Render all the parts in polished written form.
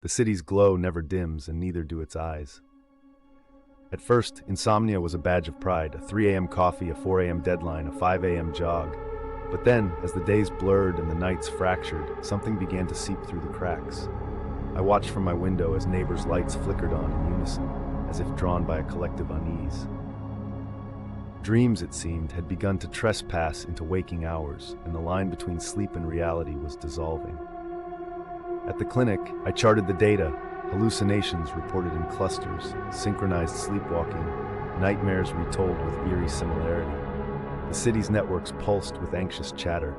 The city's glow never dims, and neither do its eyes. At first, insomnia was a badge of pride, a 3 a.m. coffee, a 4 a.m. deadline, a 5 a.m. jog. But then, as the days blurred and the nights fractured, something began to seep through the cracks. I watched from my window as neighbors' lights flickered on in unison, as if drawn by a collective unease. Dreams, it seemed, had begun to trespass into waking hours, and the line between sleep and reality was dissolving. At the clinic, I charted the data. Hallucinations reported in clusters, synchronized sleepwalking, nightmares retold with eerie similarity. The city's networks pulsed with anxious chatter.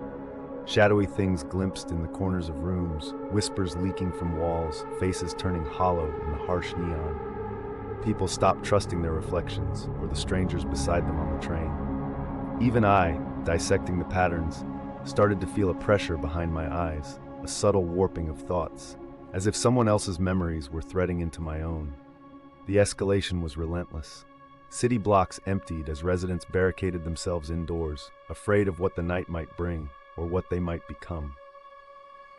Shadowy things glimpsed in the corners of rooms, whispers leaking from walls, faces turning hollow in the harsh neon. People stopped trusting their reflections, or the strangers beside them on the train. Even I, dissecting the patterns, started to feel a pressure behind my eyes, a subtle warping of thoughts, as if someone else's memories were threading into my own. The escalation was relentless. City blocks emptied as residents barricaded themselves indoors, afraid of what the night might bring, or what they might become.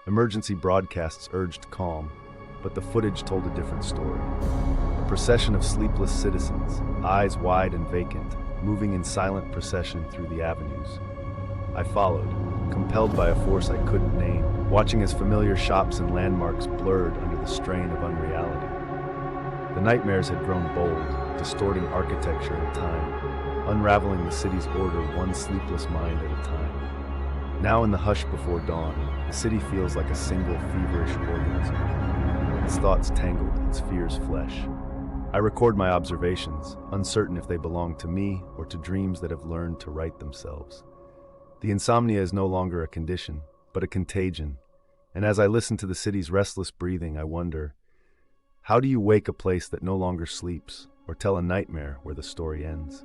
Emergency broadcasts urged calm, but the footage told a different story. A procession of sleepless citizens, eyes wide and vacant, moving in silent procession through the avenues. I followed, compelled by a force I couldn't name, watching as familiar shops and landmarks blurred under the strain of unreality. The nightmares had grown bold, distorting architecture and time, unraveling the city's order one sleepless mind at a time. Now in the hush before dawn, the city feels like a single feverish organism. Its thoughts tangled, its fears flesh. I record my observations, uncertain if they belong to me or to dreams that have learned to right themselves. The insomnia is no longer a condition, but a contagion. And as I listen to the city's restless breathing, I wonder, how do you wake a place that no longer sleeps, or tell a nightmare where the story ends?